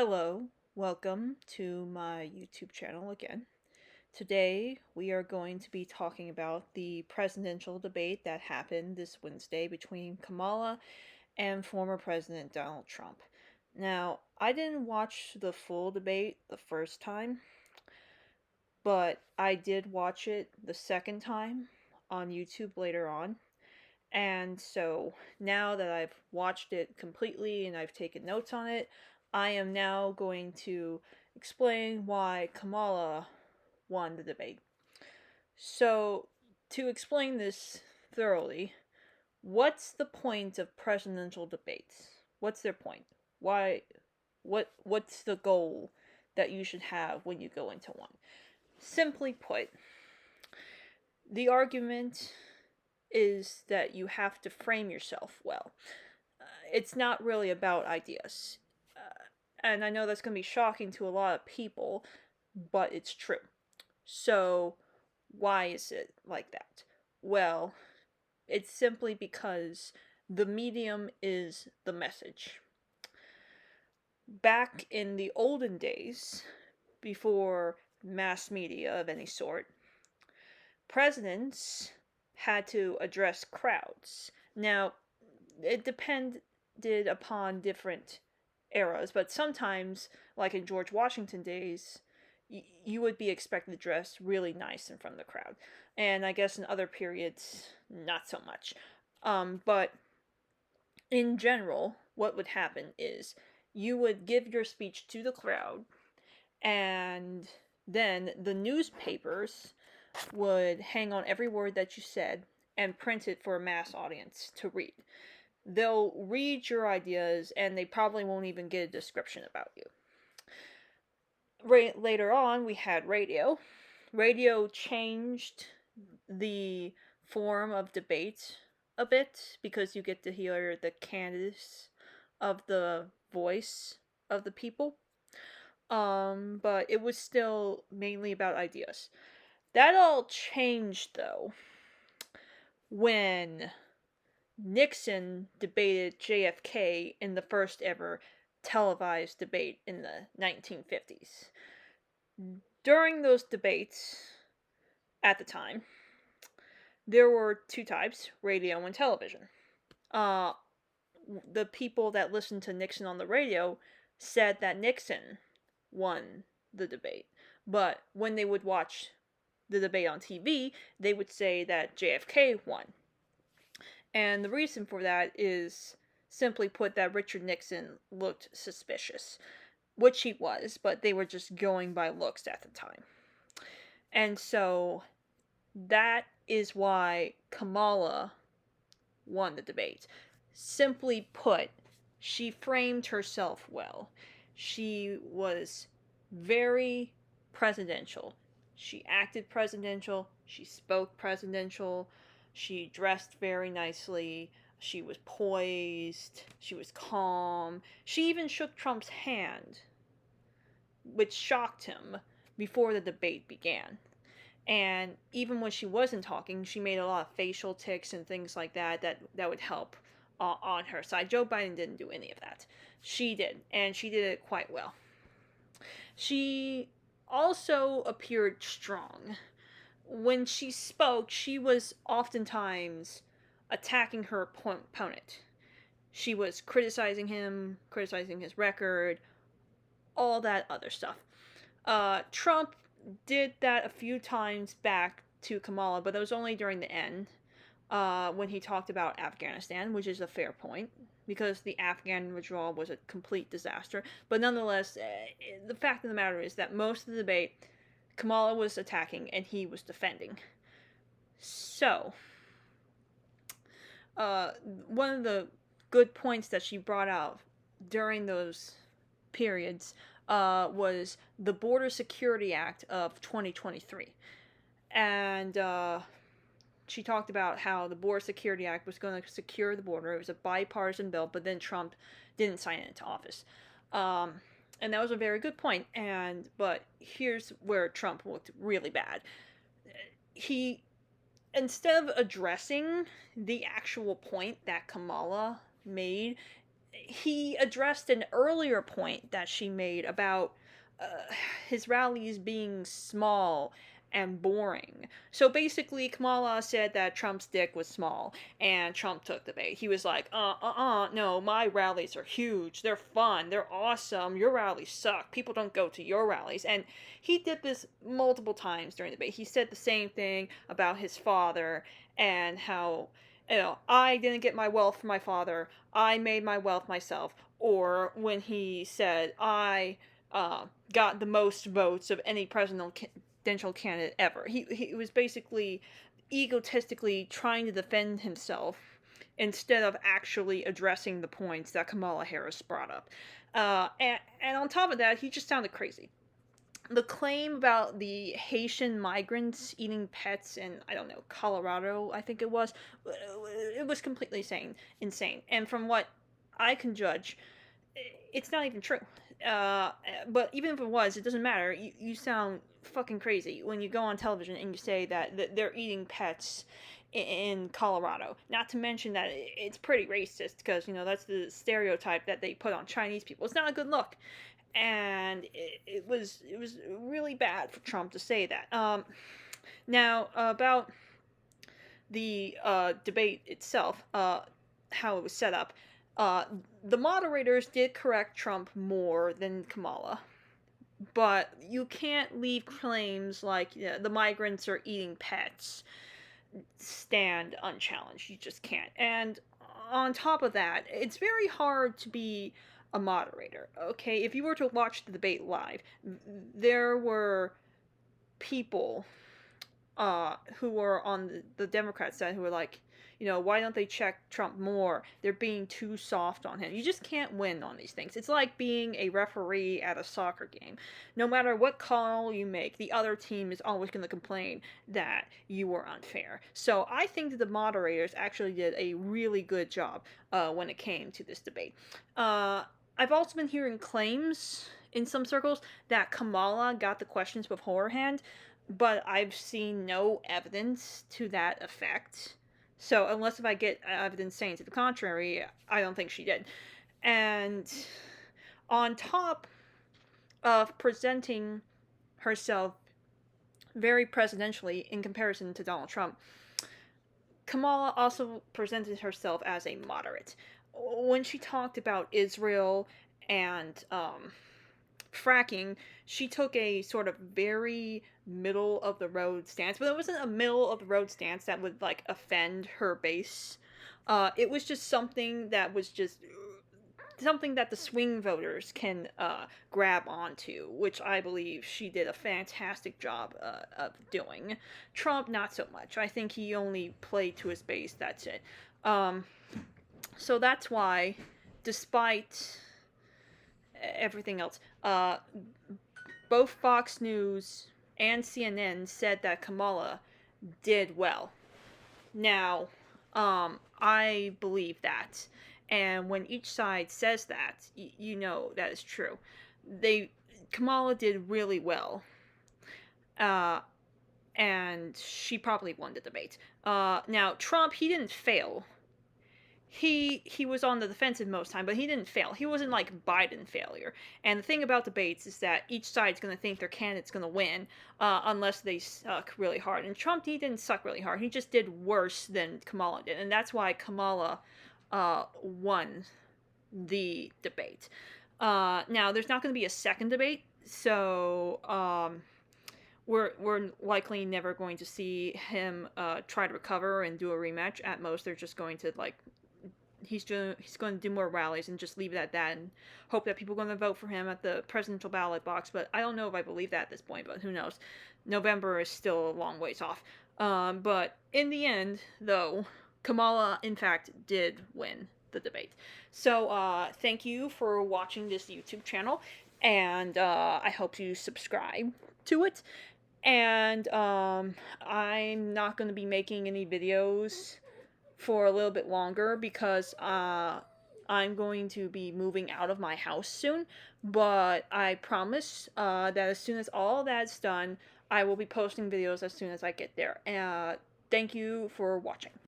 Hello, welcome to my YouTube channel again. Today we are going to be talking about the presidential debate that happened this Wednesday between Kamala and former President Donald Trump. Now, I didn't watch the full debate the first time, but I did watch it the second time on YouTube later on. And so now that I've watched it completely and I've taken notes on it, I am now going to explain why Kamala won the debate. So, to explain this thoroughly, what's the point of presidential debates? What's their point? Why what's the goal that you should have when you go into one? Simply put, the argument is that you have to frame yourself well. It's not really about ideas. And I know that's going to be shocking to a lot of people, but it's true. So, why is it like that? Well, it's simply because the medium is the message. Back in the olden days, before mass media of any sort, presidents had to address crowds. Now, it depended upon different eras, but sometimes, like in George Washington days, you would be expected to dress really nice in front of the crowd. And I guess in other periods, not so much. But in general, what would happen is you would give your speech to the crowd, and then the newspapers would hang on every word that you said and print it for a mass audience to read. They'll read your ideas and they probably won't even get a description about you. Later on, we had radio. Radio changed the form of debate a bit because you get to hear the candidates of the voice of the people. But it was still mainly about ideas. That all changed though when Nixon debated JFK in the first ever televised debate in the 1950s. During those debates, at the time, there were two types, radio and television. Uh, the people that listened to Nixon on the radio said that Nixon won the debate. But when they would watch the debate on TV, they would say that JFK won. And the reason for that is, simply put, that Richard Nixon looked suspicious, which he was, but they were just going by looks at the time. And so that is why Kamala won the debate. Simply put, she framed herself well. She was very presidential. She acted presidential. She spoke presidential. She dressed very nicely. She was poised. She was calm. She even shook Trump's hand, which shocked him before the debate began. And even when she wasn't talking, she made a lot of facial tics and things like that would help on her side. Joe Biden didn't do any of that. She did, and she did it quite well. She also appeared strong. When she spoke, she was oftentimes attacking her opponent. She was criticizing him, criticizing his record, all that other stuff. Trump did that a few times back to Kamala, but that was only during the end when he talked about Afghanistan, which is a fair point because the Afghan withdrawal was a complete disaster. But nonetheless, the fact of the matter is that most of the debate, Kamala was attacking and he was defending. So, one of the good points that she brought out during those periods was the Border Security Act of 2023. And she talked about how the Border Security Act was going to secure the border. It was a bipartisan bill, but then Trump didn't sign it into office. And that was a very good point. But here's where Trump looked really bad. He, instead of addressing the actual point that Kamala made, he addressed an earlier point that she made about uh, his rallies being small and boring. So basically, Kamala said that Trump's dick was small, and Trump took the bait. He was like, no, my rallies are huge. They're fun. They're awesome. Your rallies suck. People don't go to your rallies. And he did this multiple times during the debate. He said the same thing about his father and how, I didn't get my wealth from my father. I made my wealth myself. Or when he said, I got the most votes of any presidential candidate ever. He was basically egotistically trying to defend himself instead of actually addressing the points that Kamala Harris brought up. And on top of that, he just sounded crazy. The claim about the Haitian migrants eating pets in, I don't know, Colorado, I think it was completely insane. And from what I can judge, it's not even true. But even if it was, it doesn't matter. You sound fucking crazy when you go on television and you say that they're eating pets in Colorado. Not to mention that it's pretty racist because, that's the stereotype that they put on Chinese people. It's not a good look. And it was really bad for Trump to say that. Now, about the debate itself, how it was set up, the moderators did correct Trump more than Kamala. But you can't leave claims like the migrants are eating pets stand unchallenged. You just can't. And on top of that, it's very hard to be a moderator. Okay, if you were to watch the debate live, there were people who were on the Democrat side who were like, why don't they check Trump more? They're being too soft on him. You just can't win on these things. It's like being a referee at a soccer game. No matter what call you make, the other team is always going to complain that you were unfair. So I think that the moderators actually did a really good job when it came to this debate. I've also been hearing claims in some circles that Kamala got the questions beforehand, but I've seen no evidence to that effect. So unless if I get evidence saying to the contrary, I don't think she did. And on top of presenting herself very presidentially in comparison to Donald Trump, Kamala also presented herself as a moderate. When she talked about Israel and fracking, she took a sort of very middle of the road stance, but it wasn't a middle of the road stance that would like offend her base. It was just something that the swing voters can grab onto, which I believe she did a fantastic job of doing. Trump, not so much. I think he only played to his base, that's it. So that's why, despite everything else, both Fox News and CNN said that Kamala did well. Now, I believe that. And when each side says that, you know that is true. Kamala did really well. And she probably won the debate. Now, Trump, he didn't fail. He was on the defensive most time, but he didn't fail. He wasn't like Biden failure. And the thing about debates is that each side's going to think their candidate's going to win unless they suck really hard. And Trump, he didn't suck really hard. He just did worse than Kamala did. And that's why Kamala won the debate. Now, there's not going to be a second debate, so we're likely never going to see him try to recover and do a rematch. At most, they're just going to he's going to do more rallies and just leave it at that and hope that people are going to vote for him at the presidential ballot box. But I don't know if I believe that at this point, but who knows. November is still a long ways off. But in the end, though, Kamala, in fact, did win the debate. So thank you for watching this YouTube channel, and I hope you subscribe to it. And I'm not going to be making any videos for a little bit longer because I'm going to be moving out of my house soon, but I promise that as soon as all that's done, I will be posting videos as soon as I get there. Thank you for watching.